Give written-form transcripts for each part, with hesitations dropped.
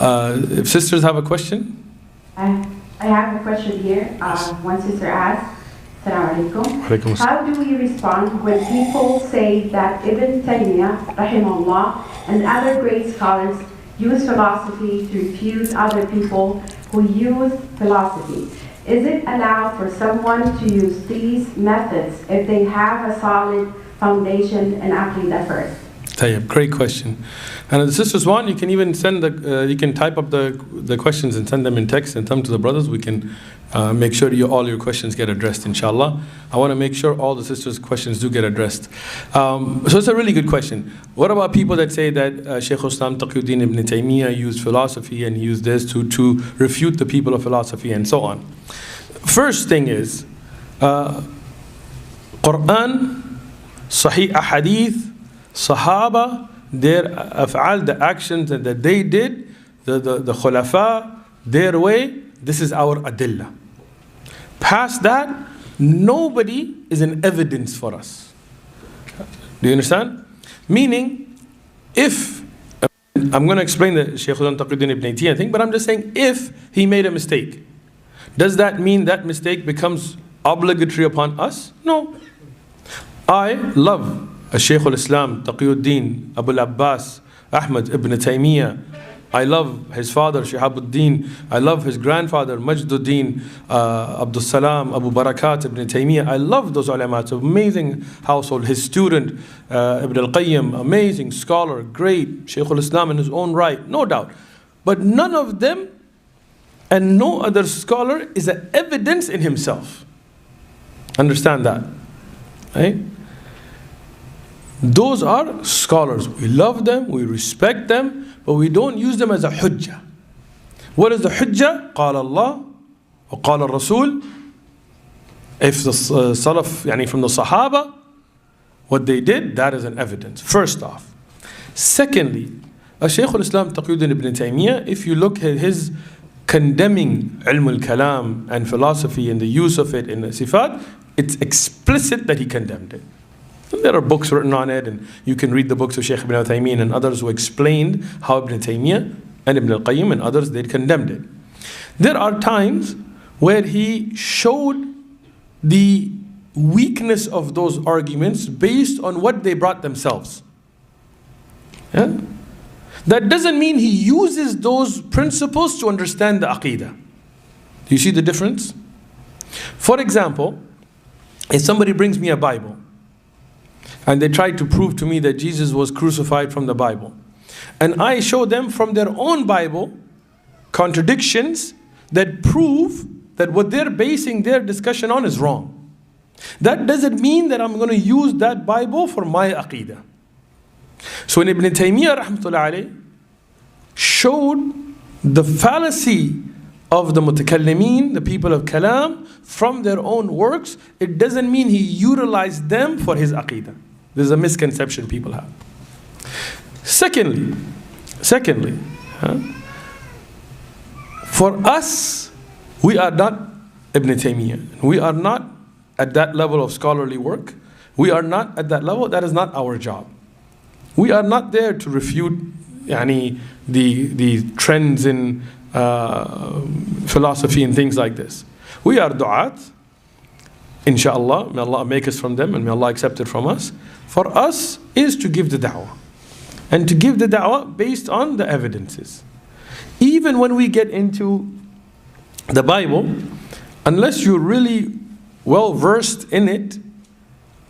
If sisters have a question? I have a question here. One sister asked, Assalamu alaikum. How do we respond when people say that Ibn Taymīyyah, rahimahullah, and other great scholars use philosophy to refute other people who use philosophy? Is it allowed for someone to use these methods if they have a solid foundation in Aqidah first? Tayyib, great question. And if the sisters want, you can even send you can type up the questions and send them in text and come to the brothers. We can make sure all your questions get addressed, inshallah. I want to make sure all the sisters' questions do get addressed. So it's a really good question. What about people that say that Shaykh Islam Taqiyuddin ibn Taymīyyah used philosophy and used this to refute the people of philosophy and so on? First thing is, Quran, Sahih Ahadith, Sahaba, their af'al, the actions that they did, the khulafa, their way, this is our adillah. Past that, nobody is an evidence for us. Do you understand? Meaning, if, I'm going to explain the Shaykh Taqiyuddin ibn Taymīyyah thing, but I'm just saying, if he made a mistake, does that mean that mistake becomes obligatory upon us? No. I love Shaykh al-Islam, Taqiyuddin, Abu al-Abbas, Ahmad ibn Taymīyyah. I love his father, Shihabuddin. I love his grandfather, Majduddin, Abdul Salam, Abu Barakat ibn Taymīyyah. I love those ulama. It's an amazing household. His student, Ibn al-Qayyim, amazing scholar, great, Shaykh al-Islam in his own right, no doubt. But none of them and no other scholar is an evidence in himself. Understand that, right? Those are scholars. We love them, we respect them, but we don't use them as a hujjah. What is the hujjah? قال Allah or قال Rasul. If the Salaf, yani from the Sahaba, what they did, that is an evidence, first off. Secondly, Shaykh al-Islam Taqiyuddin ibn Taymīyyah, if you look at his condemning ilm al-kalam and philosophy and the use of it in the sifat, it's explicit that he condemned it. There are books written on it, and you can read the books of Shaykh ibn Uthman and others who explained how Ibn Taymīyyah and Ibn al-Qayyim and others, they condemned it. There are times where he showed the weakness of those arguments based on what they brought themselves. Yeah? That doesn't mean he uses those principles to understand the Aqidah. Do you see the difference? For example, if somebody brings me a Bible, and they try to prove to me that Jesus was crucified from the Bible, and I show them from their own Bible contradictions that prove that what they're basing their discussion on is wrong, that doesn't mean that I'm going to use that Bible for my Aqidah. So when Ibn Taymīyyah rahmatullahi alayhi showed the fallacy of the mutakallimin, the people of kalam, from their own works, it doesn't mean he utilized them for his Aqidah. This is a misconception people have. Secondly, for us, we are not Ibn Taymīyyah. We are not at that level of scholarly work. We are not at that level. That is not our job. We are not there to refute the trends in philosophy and things like this. We are du'at, inshallah. May Allah make us from them and may Allah accept it from us. For us is to give the da'wah. And to give the da'wah based on the evidences. Even when we get into the Bible, unless you're really well versed in it,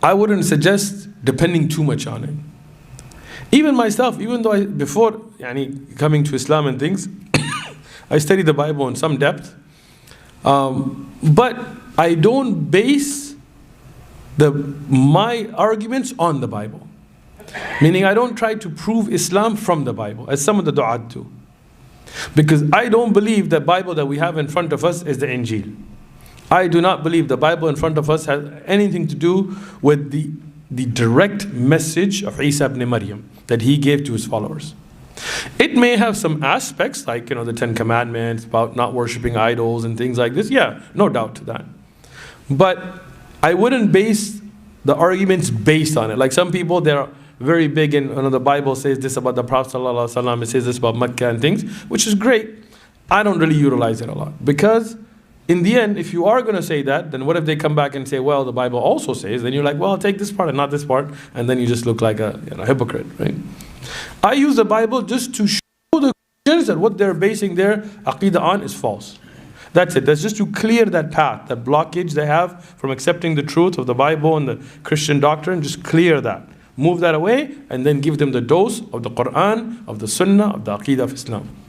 I wouldn't suggest depending too much on it. Even myself, even though before coming to Islam and things, I studied the Bible in some depth, but I don't base my arguments on the Bible. Meaning I don't try to prove Islam from the Bible, as some of the du'at do. Because I don't believe the Bible that we have in front of us is the Injil. I do not believe the Bible in front of us has anything to do with the direct message of Isa ibn Maryam that he gave to his followers. It may have some aspects like the 10 Commandments about not worshipping idols and things like this. Yeah, no doubt to that. But I wouldn't base the arguments based on it. Like some people, they're very big in, the Bible says this about the Prophet ﷺ, it says this about Mecca and things, which is great. I don't really utilize it a lot. Because in the end, if you are going to say that, then what if they come back and say, well, the Bible also says, then you're like, well, I'll take this part and not this part, and then you just look like a hypocrite, right? I use the Bible just to show the Christians that what they're basing their aqidah on is false. That's it. That's just to clear that path, that blockage they have from accepting the truth of the Bible and the Christian doctrine. Just clear that. Move that away and then give them the dose of the Quran, of the Sunnah, of the Aqidah of Islam.